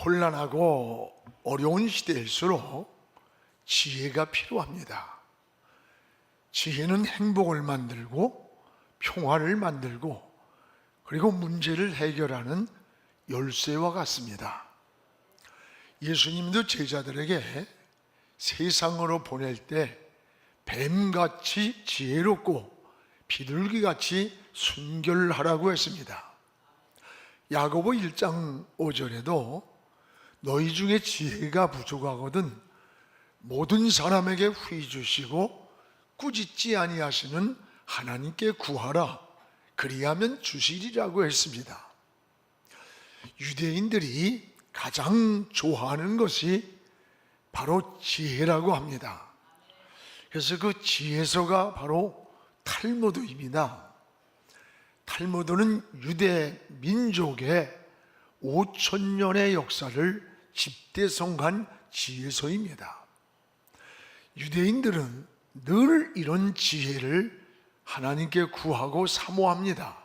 혼란하고 어려운 시대일수록 지혜가 필요합니다. 지혜는 행복을 만들고 평화를 만들고 그리고 문제를 해결하는 열쇠와 같습니다. 예수님도 제자들에게 세상으로 보낼 때 뱀같이 지혜롭고 비둘기같이 순결하라고 했습니다. 야고보 1장 5절에도 너희 중에 지혜가 부족하거든 모든 사람에게 후히 주시고 꾸짖지 아니하시는 하나님께 구하라 그리하면 주시리라고 했습니다. 유대인들이 가장 좋아하는 것이 바로 지혜라고 합니다. 그래서 그 지혜서가 바로 탈무드입니다. 탈무드는 유대 민족의 5,000년의 역사를 집대성한 지혜서입니다. 유대인들은 늘 이런 지혜를 하나님께 구하고 사모합니다.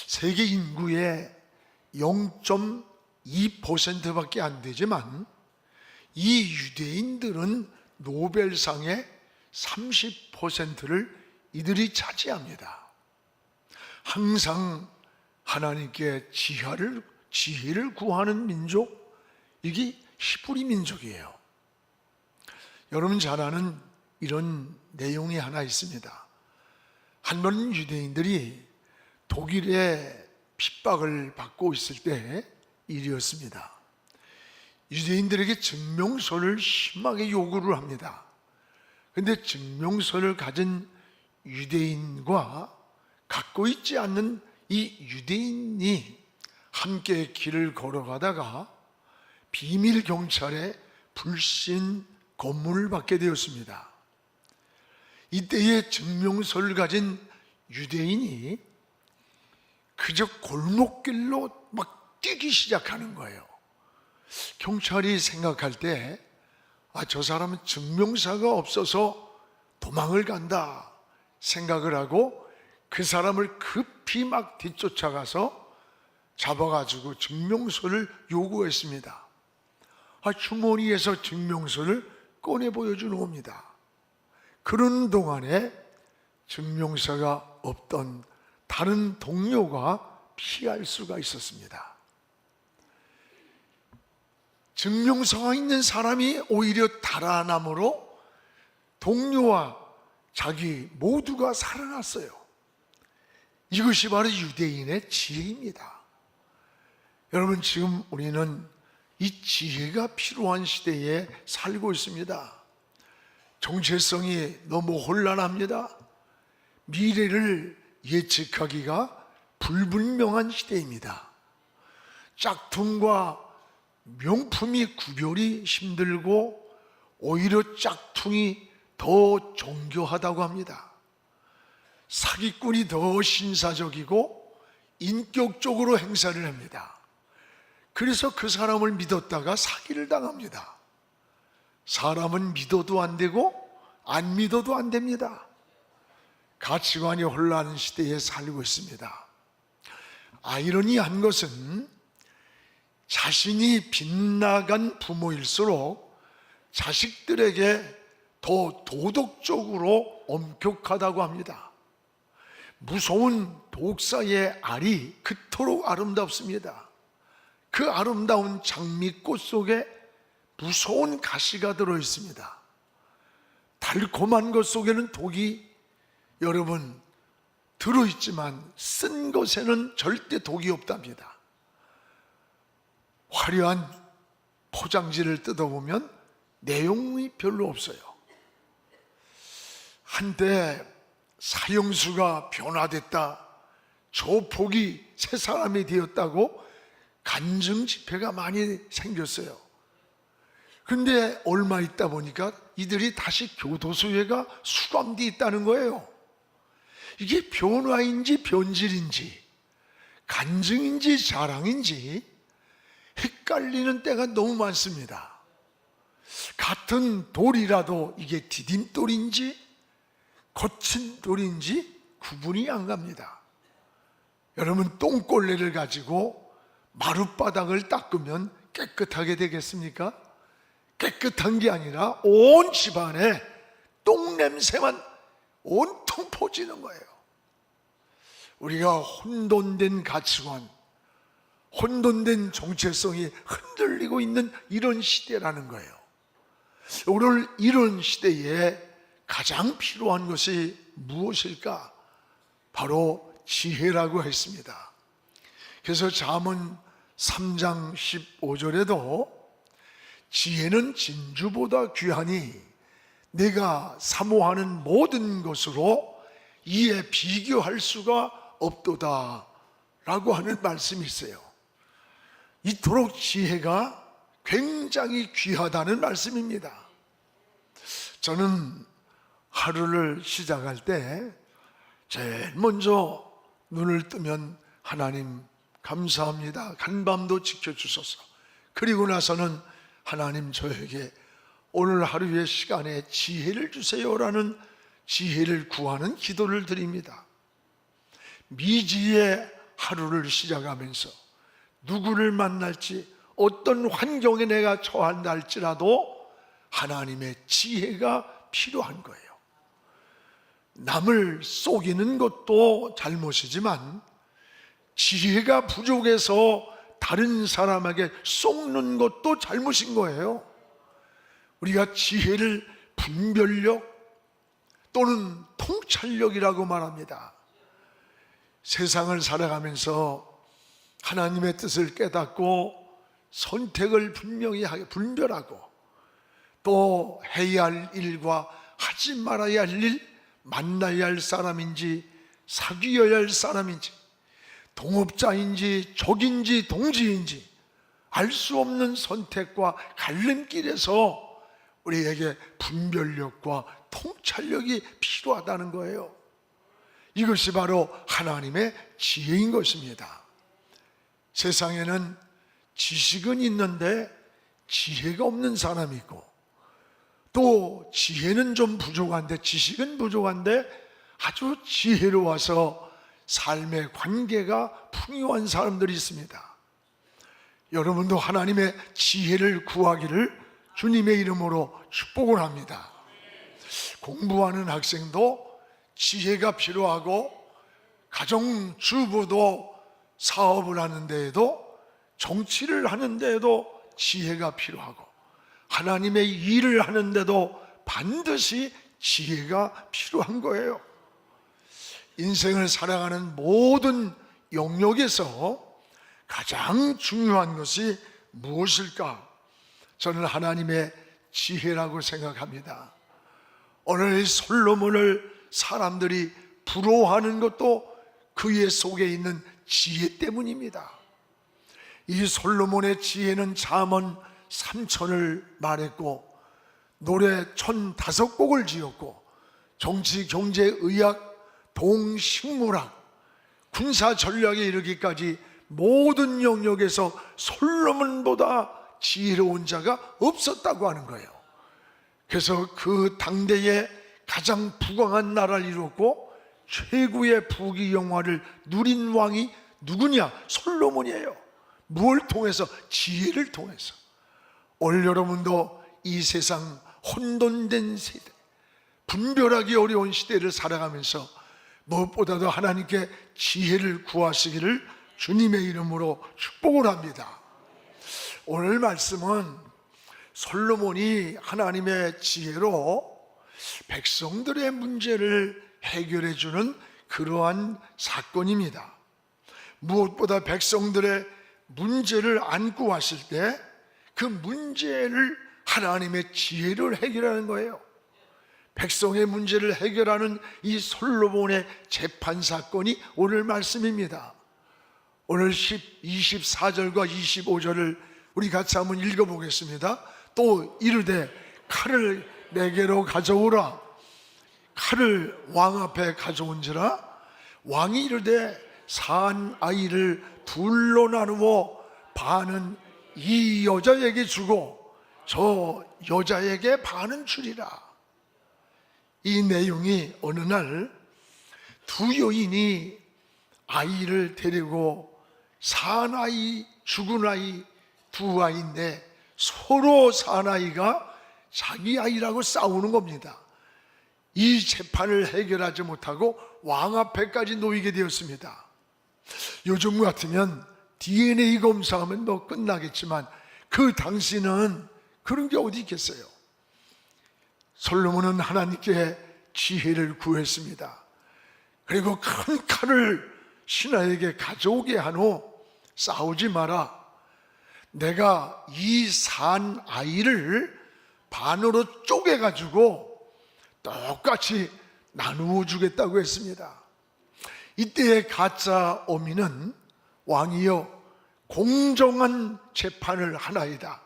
세계 인구의 0.2%밖에 안 되지만 이 유대인들은 노벨상의 30%를 이들이 차지합니다. 항상 하나님께 지혜를 구하는 민족, 이게 히브리 민족이에요. 여러분 잘 아는 이런 내용이 하나 있습니다. 한 번 유대인들이 독일의 핍박을 받고 있을 때 일이었습니다. 유대인들에게 증명서를 심하게 요구를 합니다. 그런데 증명서를 가진 유대인과 갖고 있지 않는 이 유대인이 함께 길을 걸어가다가 비밀 경찰에 불신 검문을 받게 되었습니다. 이때에 증명서를 가진 유대인이 그저 골목길로 막 뛰기 시작하는 거예요. 경찰이 생각할 때 저 사람은 증명서가 없어서 도망을 간다 생각을 하고 그 사람을 급히 막 뒤쫓아가서 잡아가지고 증명서를 요구했습니다. 주머니에서 증명서를 꺼내 보여주는 겁니다. 그러는 동안에 증명서가 없던 다른 동료가 피할 수가 있었습니다. 증명서가 있는 사람이 오히려 달아남으로 동료와 자기 모두가 살아났어요. 이것이 바로 유대인의 지혜입니다. 여러분, 지금 우리는 이 지혜가 필요한 시대에 살고 있습니다. 정체성이 너무 혼란합니다. 미래를 예측하기가 불분명한 시대입니다. 짝퉁과 명품이 구별이 힘들고 오히려 짝퉁이 더 정교하다고 합니다. 사기꾼이 더 신사적이고 인격적으로 행사를 합니다. 그래서 그 사람을 믿었다가 사기를 당합니다. 사람은 믿어도 안 되고 안 믿어도 안 됩니다. 가치관이 혼란한 시대에 살고 있습니다. 아이러니한 것은 자신이 빗나간 부모일수록 자식들에게 더 도덕적으로 엄격하다고 합니다. 무서운 독사의 알이 그토록 아름답습니다. 그 아름다운 장미꽃 속에 무서운 가시가 들어있습니다. 달콤한 것 속에는 독이 여러분 들어있지만 쓴 것에는 절대 독이 없답니다. 화려한 포장지를 뜯어보면 내용이 별로 없어요. 한때 사형수가 변화됐다, 조폭이 새 사람이 되었다고 간증 집회가 많이 생겼어요. 그런데 얼마 있다 보니까 이들이 다시 교도소에가 수감돼 있다는 거예요. 이게 변화인지 변질인지 간증인지 자랑인지 헷갈리는 때가 너무 많습니다. 같은 돌이라도 이게 디딤돌인지 거친 돌인지 구분이 안 갑니다. 여러분, 똥걸레를 가지고 마룻바닥을 닦으면 깨끗하게 되겠습니까? 깨끗한 게 아니라 온 집안에 똥냄새만 온통 퍼지는 거예요. 우리가 혼돈된 가치관, 혼돈된 정체성이 흔들리고 있는 이런 시대라는 거예요. 오늘 이런 시대에 가장 필요한 것이 무엇일까? 바로 지혜라고 했습니다. 그래서 잠언 3장 15절에도 지혜는 진주보다 귀하니 내가 사모하는 모든 것으로 이에 비교할 수가 없도다 라고 하는 말씀이 있어요. 이토록 지혜가 굉장히 귀하다는 말씀입니다. 저는 하루를 시작할 때 제일 먼저 눈을 뜨면 하나님 감사합니다, 간밤도 지켜주소서. 그리고 나서는 하나님 저에게 오늘 하루의 시간에 지혜를 주세요라는 지혜를 구하는 기도를 드립니다. 미지의 하루를 시작하면서 누구를 만날지 어떤 환경에 내가 처한다 할지라도 하나님의 지혜가 필요한 거예요. 남을 속이는 것도 잘못이지만 지혜가 부족해서 다른 사람에게 속는 것도 잘못인 거예요. 우리가 지혜를 분별력 또는 통찰력이라고 말합니다. 세상을 살아가면서 하나님의 뜻을 깨닫고 선택을 분명히 하게 분별하고 또 해야 할 일과 하지 말아야 할 일, 만나야 할 사람인지 사귀어야 할 사람인지 동업자인지 적인지 동지인지 알 수 없는 선택과 갈림길에서 우리에게 분별력과 통찰력이 필요하다는 거예요. 이것이 바로 하나님의 지혜인 것입니다. 세상에는 지식은 있는데 지혜가 없는 사람이 있고 또 지혜는 좀 부족한데 지식은 부족한데 아주 지혜로워서 삶의 관계가 풍요한 사람들이 있습니다. 여러분도 하나님의 지혜를 구하기를 주님의 이름으로 축복을 합니다. 공부하는 학생도 지혜가 필요하고 가정주부도 사업을 하는 데에도 정치를 하는 데에도 지혜가 필요하고 하나님의 일을 하는 데도 반드시 지혜가 필요한 거예요. 인생을 살아가는 모든 영역에서 가장 중요한 것이 무엇일까? 저는 하나님의 지혜라고 생각합니다. 오늘 솔로몬을 사람들이 부러워하는 것도 그의 속에 있는 지혜 때문입니다. 이 솔로몬의 지혜는 잠언 3천을 말했고 노래 1,005곡을 지었고 정치, 경제, 의학, 동식물학, 군사 전략에 이르기까지 모든 영역에서 솔로몬보다 지혜로운 자가 없었다고 하는 거예요. 그래서 그 당대에 가장 부강한 나라를 이뤘고 최고의 부귀 영화를 누린 왕이 누구냐? 솔로몬이에요. 무엇을 통해서? 지혜를 통해서. 오늘 여러분도 이 세상 혼돈된 세대, 분별하기 어려운 시대를 살아가면서 무엇보다도 하나님께 지혜를 구하시기를 주님의 이름으로 축복을 합니다. 오늘 말씀은 솔로몬이 하나님의 지혜로 백성들의 문제를 해결해 주는 그러한 사건입니다. 무엇보다 백성들의 문제를 안고 왔을 때 그 문제를 하나님의 지혜로 해결하는 거예요. 백성의 문제를 해결하는 이 솔로몬의 재판 사건이 오늘 말씀입니다. 오늘 24절과 25절을 우리 같이 한번 읽어보겠습니다. 또 이르되 칼을 내게로 가져오라. 칼을 왕 앞에 가져온지라. 왕이 이르되 산 아이를 둘로 나누어 반은 이 여자에게 주고 저 여자에게 반은 주리라. 이 내용이 어느 날 두 여인이 아이를 데리고 산 아이, 죽은 아이 두 아이인데 서로 사나이가 자기 아이라고 싸우는 겁니다. 이 재판을 해결하지 못하고 왕 앞에까지 놓이게 되었습니다. 요즘 같으면 DNA 검사하면 뭐 끝나겠지만 그 당시는 그런 게 어디 있겠어요. 솔로몬은 하나님께 지혜를 구했습니다. 그리고 큰 칼을 신하에게 가져오게 한 후 싸우지 마라. 내가 이 산 아이를 반으로 쪼개가지고 똑같이 나누어 주겠다고 했습니다. 이때의 가짜 어미는 왕이여 공정한 재판을 하나이다.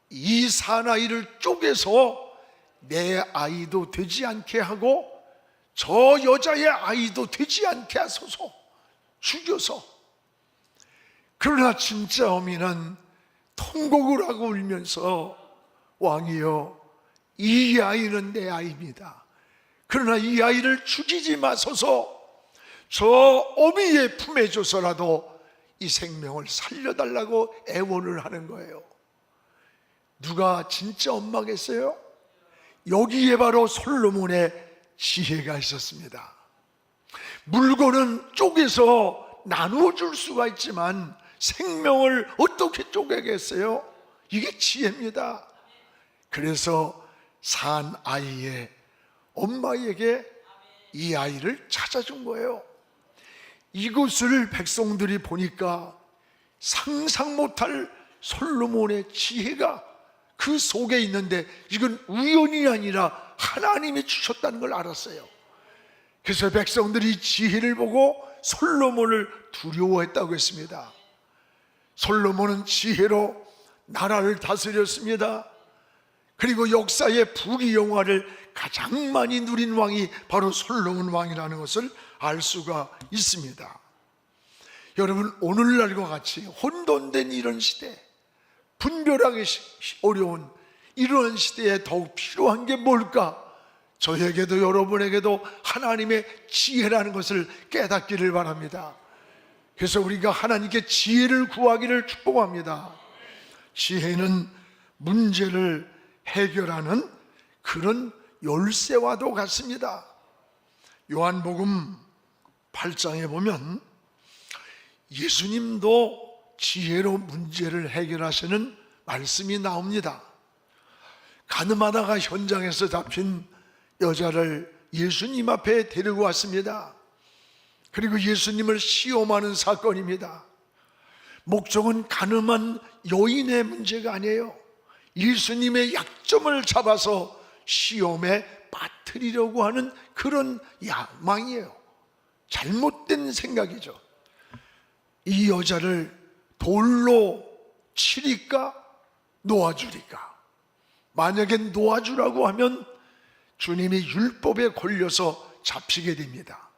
이 사나이를 쪼개서 내 아이도 되지 않게 하고 저 여자의 아이도 되지 않게 하소서, 죽여서. 그러나 진짜 어미는 통곡을 하고 울면서 왕이여 이 아이는 내 아이입니다. 그러나 이 아이를 죽이지 마소서. 저 어미의 품에 줘서라도 이 생명을 살려달라고 애원을 하는 거예요. 누가 진짜 엄마겠어요? 여기에 바로 솔로몬의 지혜가 있었습니다. 물건은 쪼개서 나누어 줄 수가 있지만 생명을 어떻게 쪼개겠어요? 이게 지혜입니다. 그래서 산 아이의 엄마에게 이 아이를 찾아준 거예요. 이것을 백성들이 보니까 상상 못할 솔로몬의 지혜가 그 속에 있는데 이건 우연이 아니라 하나님이 주셨다는 걸 알았어요. 그래서 백성들이 지혜를 보고 솔로몬을 두려워했다고 했습니다. 솔로몬은 지혜로 나라를 다스렸습니다. 그리고 역사의 부귀영화를 가장 많이 누린 왕이 바로 솔로몬 왕이라는 것을 알 수가 있습니다. 여러분, 오늘날과 같이 혼돈된 이런 시대, 분별하기 어려운 이러한 시대에 더욱 필요한 게 뭘까? 저에게도 여러분에게도 하나님의 지혜라는 것을 깨닫기를 바랍니다. 그래서 우리가 하나님께 지혜를 구하기를 축복합니다. 지혜는 문제를 해결하는 그런 열쇠와도 같습니다. 요한복음 8장에 보면 예수님도 지혜로 문제를 해결하시는 말씀이 나옵니다. 가늠하다가 현장에서 잡힌 여자를 예수님 앞에 데리고 왔습니다. 그리고 예수님을 시험하는 사건입니다. 목적은 가늠한 여인의 문제가 아니에요. 예수님의 약점을 잡아서 시험에 빠뜨리려고 하는 그런 야망이에요. 잘못된 생각이죠. 이 여자를 돌로 치리까 놓아주리까? 만약에 놓아주라고 하면 주님이 율법에 걸려서 잡히게 됩니다.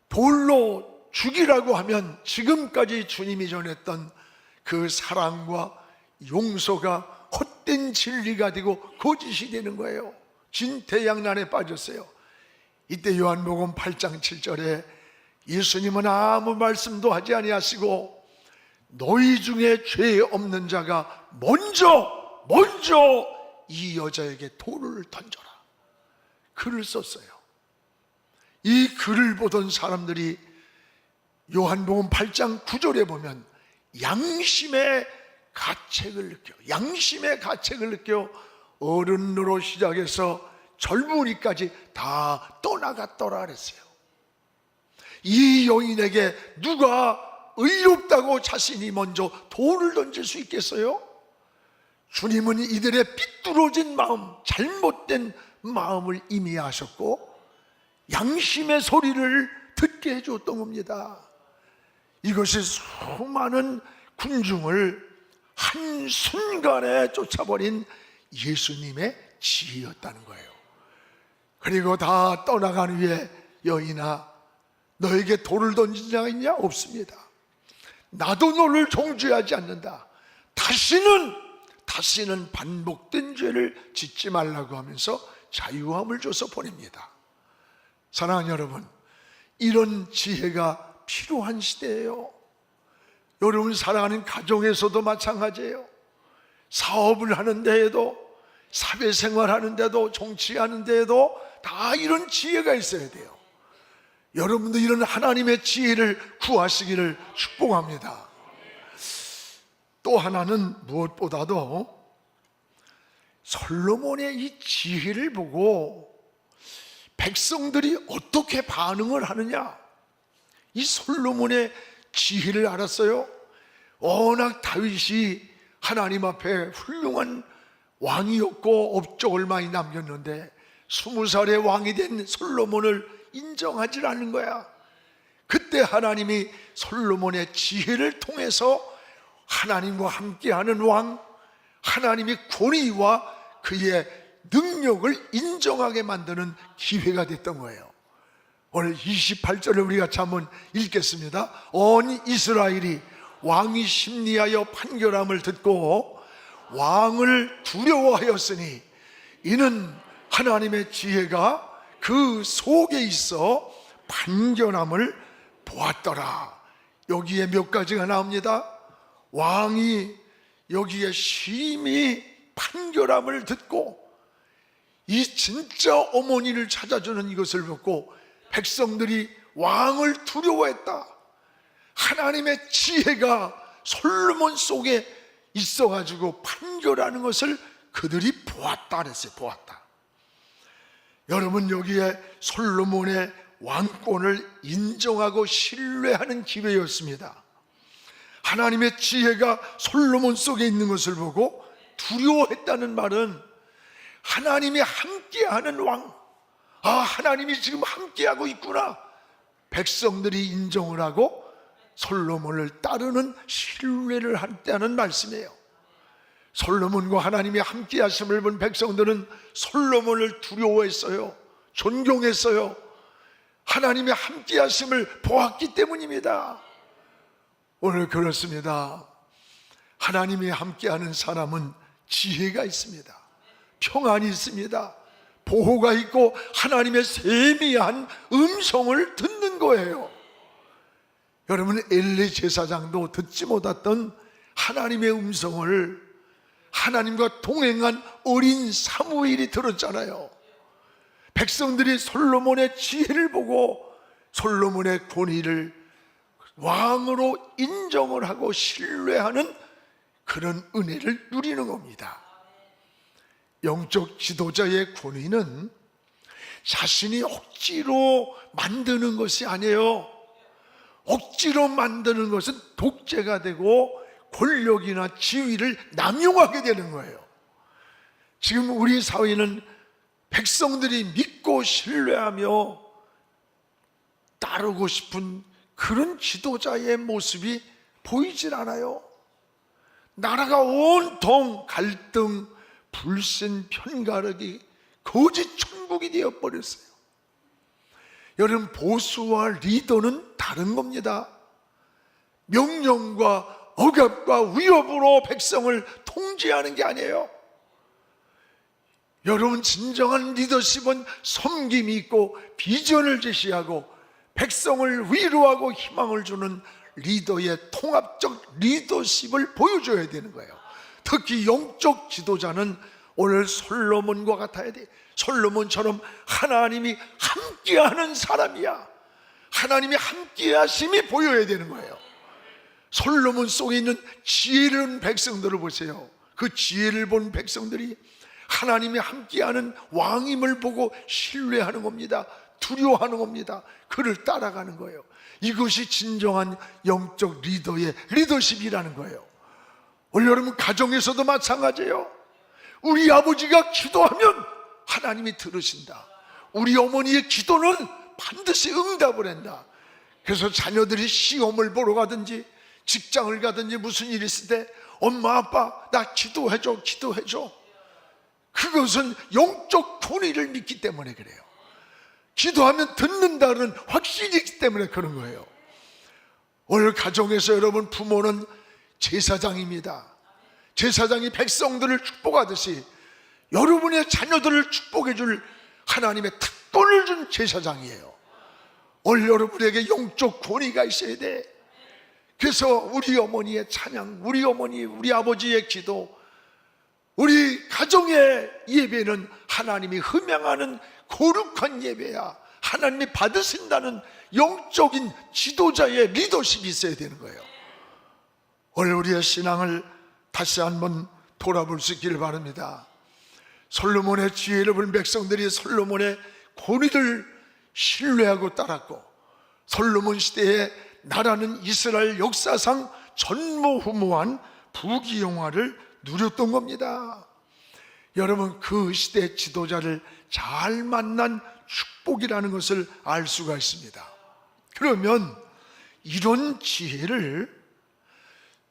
돌로 죽이라고 하면 지금까지 주님이 전했던 그 사랑과 용서가 헛된 진리가 되고 거짓이 되는 거예요. 진태양난에 빠졌어요. 이때 요한복음 8장 7절에 예수님은 아무 말씀도 하지 아니하시고 너희 중에 죄 없는 자가 먼저 이 여자에게 돌을 던져라, 글을 썼어요. 이 글을 보던 사람들이 요한복음 8장 9절에 보면 양심의 가책을 느껴 어른으로 시작해서 젊은이까지 다 떠나갔더라 그랬어요. 이 여인에게 누가 의롭다고 자신이 먼저 돌을 던질 수 있겠어요? 주님은 이들의 삐뚤어진 마음, 잘못된 마음을 이미 아셨고 양심의 소리를 듣게 해줬던 겁니다. 이것이 수많은 군중을 한순간에 쫓아버린 예수님의 지혜였다는 거예요. 그리고 다 떠나간 후에 여인아, 너에게 돌을 던진 자가 있냐? 없습니다. 나도 너를 정죄하지 않는다. 다시는 반복된 죄를 짓지 말라고 하면서 자유함을 줘서 보냅니다. 사랑하는 여러분, 이런 지혜가 필요한 시대예요. 여러분 사랑하는 가정에서도 마찬가지예요. 사업을 하는 데에도, 사회생활 하는 데도, 정치하는 데에도 다 이런 지혜가 있어야 돼요. 여러분도 이런 하나님의 지혜를 구하시기를 축복합니다. 또 하나는 무엇보다도 솔로몬의 이 지혜를 보고 백성들이 어떻게 반응을 하느냐, 이 솔로몬의 지혜를 알았어요. 워낙 다윗이 하나님 앞에 훌륭한 왕이었고 업적을 많이 남겼는데 20살의 왕이 된 솔로몬을 인정하지 않는 거야. 그때 하나님이 솔로몬의 지혜를 통해서 하나님과 함께하는 왕, 하나님의 권위와 그의 능력을 인정하게 만드는 기회가 됐던 거예요. 오늘 28절을 우리가 한번 읽겠습니다. 온 이스라엘이 왕이 심리하여 판결함을 듣고 왕을 두려워하였으니 이는 하나님의 지혜가 그 속에 있어 판결함을 보았더라. 여기에 몇 가지가 나옵니다. 왕이 여기에 심히 판결함을 듣고 이 진짜 어머니를 찾아주는 이것을 보고 백성들이 왕을 두려워했다. 하나님의 지혜가 솔로몬 속에 있어가지고 판결하는 것을 그들이 보았다 그랬어요. 보았다. 여러분, 여기에 솔로몬의 왕권을 인정하고 신뢰하는 기회였습니다. 하나님의 지혜가 솔로몬 속에 있는 것을 보고 두려워했다는 말은 하나님이 함께하는 왕, 아, 하나님이 지금 함께하고 있구나, 백성들이 인정을 하고 솔로몬을 따르는 신뢰를 한다는 말씀이에요. 솔로몬과 하나님이 함께하심을 본 백성들은 솔로몬을 두려워했어요. 존경했어요. 하나님의 함께하심을 보았기 때문입니다. 오늘 그렇습니다. 하나님이 함께하는 사람은 지혜가 있습니다. 평안이 있습니다. 보호가 있고 하나님의 세미한 음성을 듣는 거예요. 여러분, 엘리 제사장도 듣지 못했던 하나님의 음성을 하나님과 동행한 어린 사무엘이 들었잖아요. 백성들이 솔로몬의 지혜를 보고 솔로몬의 권위를 왕으로 인정을 하고 신뢰하는 그런 은혜를 누리는 겁니다. 영적 지도자의 권위는 자신이 억지로 만드는 것이 아니에요. 억지로 만드는 것은 독재가 되고 권력이나 지위를 남용하게 되는 거예요. 지금 우리 사회는 백성들이 믿고 신뢰하며 따르고 싶은 그런 지도자의 모습이 보이질 않아요. 나라가 온통 갈등, 불신, 편가르기, 거짓 천국이 되어버렸어요. 여러분, 보수와 리더는 다른 겁니다. 명령과 억압과 위협으로 백성을 통제하는 게 아니에요. 여러분, 진정한 리더십은 섬김이 있고 비전을 제시하고 백성을 위로하고 희망을 주는 리더의 통합적 리더십을 보여줘야 되는 거예요. 특히 영적 지도자는 오늘 솔로몬과 같아야 돼. 솔로몬처럼 하나님이 함께하는 사람이야. 하나님이 함께하심이 보여야 되는 거예요. 솔로몬 속에 있는 지혜로운 백성들을 보세요. 그 지혜를 본 백성들이 하나님이 함께하는 왕임을 보고 신뢰하는 겁니다. 두려워하는 겁니다. 그를 따라가는 거예요. 이것이 진정한 영적 리더의 리더십이라는 거예요. 오늘 여러분, 가정에서도 마찬가지예요. 우리 아버지가 기도하면 하나님이 들으신다. 우리 어머니의 기도는 반드시 응답을 한다. 그래서 자녀들이 시험을 보러 가든지 직장을 가든지 무슨 일이 있을 때 엄마 아빠 나 기도해줘, 기도해줘. 그것은 영적 권위를 믿기 때문에 그래요. 기도하면 듣는다는 확신이 있기 때문에 그런 거예요. 오늘 가정에서 여러분, 부모는 제사장입니다. 제사장이 백성들을 축복하듯이 여러분의 자녀들을 축복해 줄 하나님의 특권을 준 제사장이에요. 오늘 여러분에게 영적 권위가 있어야 돼. 그래서 우리 어머니의 찬양, 우리 어머니, 우리 아버지의 기도, 우리 가정의 예배는 하나님이 흠양하는 거룩한 예배야. 하나님이 받으신다는 영적인 지도자의 리더십이 있어야 되는 거예요. 오늘 우리의 신앙을 다시 한번 돌아볼 수 있기를 바랍니다. 솔로몬의 지혜를 본 백성들이 솔로몬의 권위를 신뢰하고 따랐고, 솔로몬 시대의 나라는 이스라엘 역사상 전무후무한 부귀영화를 누렸던 겁니다. 여러분, 그 시대 지도자를 잘 만난 축복이라는 것을 알 수가 있습니다. 그러면 이런 지혜를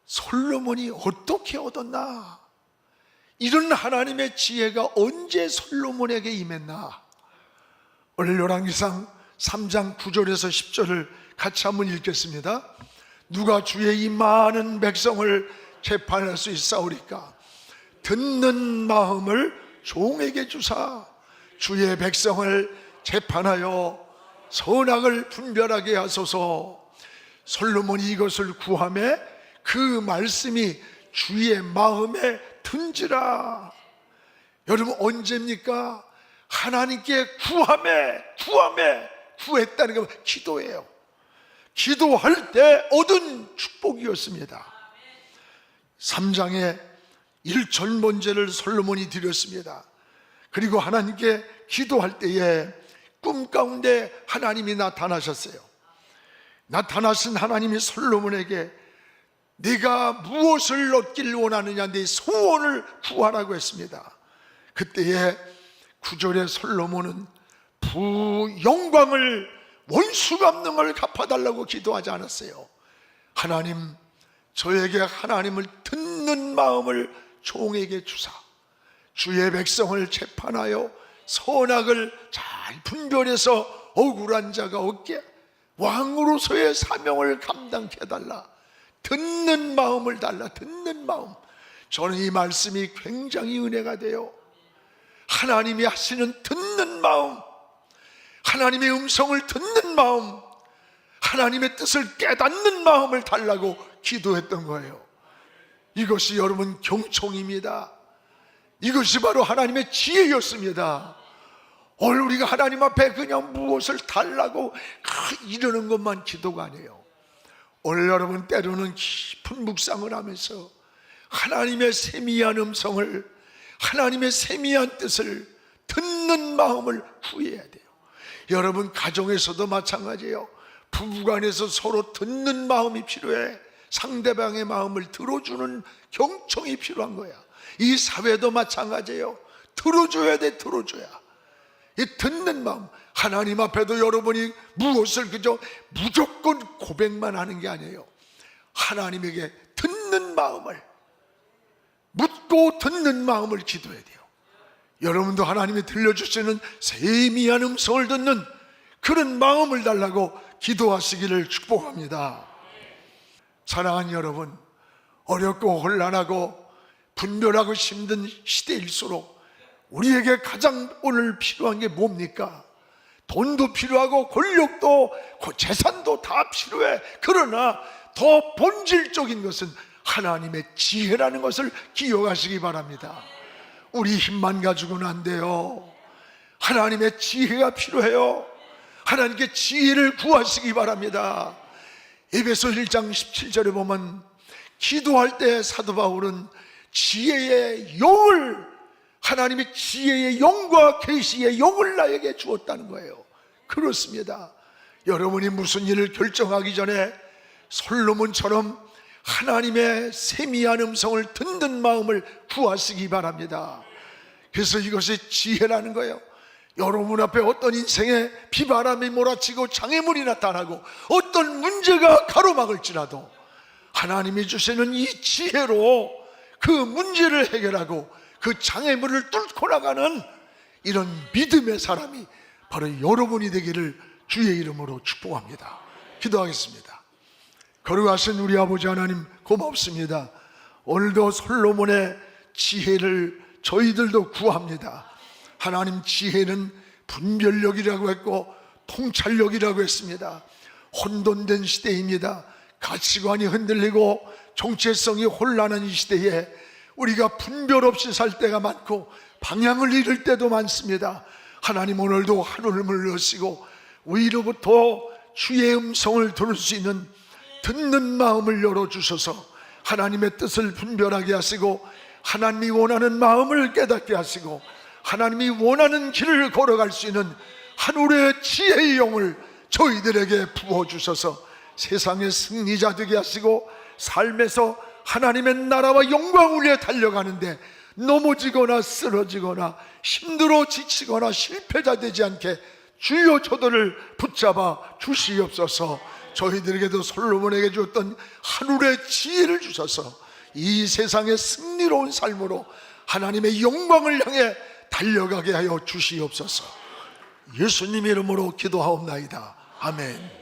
솔로몬이 어떻게 얻었나? 이런 하나님의 지혜가 언제 솔로몬에게 임했나? 오늘 열왕기상 3장 9절에서 10절을 같이 한번 읽겠습니다. 누가 주의 이 많은 백성을 재판할 수 있사오리까? 듣는 마음을 종에게 주사 주의 백성을 재판하여 선악을 분별하게 하소서. 솔로몬이 이것을 구하매 그 말씀이 주의 마음에 든지라. 여러분, 언제입니까? 하나님께 구했다는 건 기도예요. 기도할 때 얻은 축복이었습니다. 3장에 일천번제를 솔로몬이 드렸습니다. 그리고 하나님께 기도할 때에 꿈 가운데 하나님이 나타나셨어요. 나타나신 하나님이 솔로몬에게 네가 무엇을 얻기를 원하느냐, 네 소원을 구하라고 했습니다. 그때에 9절에 솔로몬은 부영광을, 원수 갚는 걸 갚아달라고 기도하지 않았어요. 하나님, 저에게 하나님을 듣는 마음을 종에게 주사 주의 백성을 재판하여 선악을 잘 분별해서 억울한 자가 없게 왕으로서의 사명을 감당케 해달라. 듣는 마음을 달라. 듣는 마음. 저는 이 말씀이 굉장히 은혜가 돼요. 하나님이 하시는 듣는 마음, 하나님의 음성을 듣는 마음, 하나님의 뜻을 깨닫는 마음을 달라고 기도했던 거예요. 이것이 여러분 경총입니다. 이것이 바로 하나님의 지혜였습니다. 오늘 우리가 하나님 앞에 그냥 무엇을 달라고 이러는 것만 기도가 아니에요. 오늘 여러분, 때로는 깊은 묵상을 하면서 하나님의 세미한 음성을, 하나님의 세미한 뜻을 듣는 마음을 구해야 돼요. 여러분, 가정에서도 마찬가지예요. 부부간에서 서로 듣는 마음이 필요해. 상대방의 마음을 들어주는 경청이 필요한 거야. 이 사회도 마찬가지예요. 들어줘야 돼. 들어줘야. 이 듣는 마음. 하나님 앞에도 여러분이 무엇을 그저 무조건 고백만 하는 게 아니에요. 하나님에게 듣는 마음을, 묻고 듣는 마음을 기도해야 돼요. 여러분도 하나님이 들려주시는 세미한 음성을 듣는 그런 마음을 달라고 기도하시기를 축복합니다. 사랑하는 여러분, 어렵고 혼란하고 분별하고 힘든 시대일수록 우리에게 가장 오늘 필요한 게 뭡니까? 돈도 필요하고 권력도 재산도 다 필요해. 그러나 더 본질적인 것은 하나님의 지혜라는 것을 기억하시기 바랍니다. 우리 힘만 가지고는 안 돼요. 하나님의 지혜가 필요해요. 하나님께 지혜를 구하시기 바랍니다. 에베소 1장 17절에 보면 기도할 때 사도 바울은 지혜의 영을, 하나님의 지혜의 영과 계시의 영을 나에게 주었다는 거예요. 그렇습니다. 여러분이 무슨 일을 결정하기 전에 솔로몬처럼 하나님의 세미한 음성을 듣는 마음을 구하시기 바랍니다. 그래서 이것이 지혜라는 거예요. 여러분 앞에 어떤 인생에 비바람이 몰아치고 장애물이 나타나고 어떤 문제가 가로막을지라도 하나님이 주시는 이 지혜로 그 문제를 해결하고 그 장애물을 뚫고 나가는 이런 믿음의 사람이 바로 여러분이 되기를 주의 이름으로 축복합니다. 기도하겠습니다. 거룩하신 우리 아버지 하나님, 고맙습니다. 오늘도 솔로몬의 지혜를 저희들도 구합니다. 하나님, 지혜는 분별력이라고 했고 통찰력이라고 했습니다. 혼돈된 시대입니다. 가치관이 흔들리고 정체성이 혼란한 이 시대에 우리가 분별 없이 살 때가 많고 방향을 잃을 때도 많습니다. 하나님 오늘도 한올음을 넣으시고 위로부터 주의 음성을 들을 수 있는 듣는 마음을 열어주셔서 하나님의 뜻을 분별하게 하시고 하나님이 원하는 마음을 깨닫게 하시고 하나님이 원하는 길을 걸어갈 수 있는 하늘의 지혜의 영을 저희들에게 부어주셔서 세상의 승리자 되게 하시고 삶에서 하나님의 나라와 영광을 위해 달려가는데 넘어지거나 쓰러지거나 힘들어 지치거나 실패자 되지 않게 주여 저들을 붙잡아 주시옵소서. 저희들에게도 솔로몬에게 주었던 하늘의 지혜를 주셔서 이 세상의 승리로운 삶으로 하나님의 영광을 향해 달려가게 하여 주시옵소서. 예수님 이름으로 기도하옵나이다. 아멘.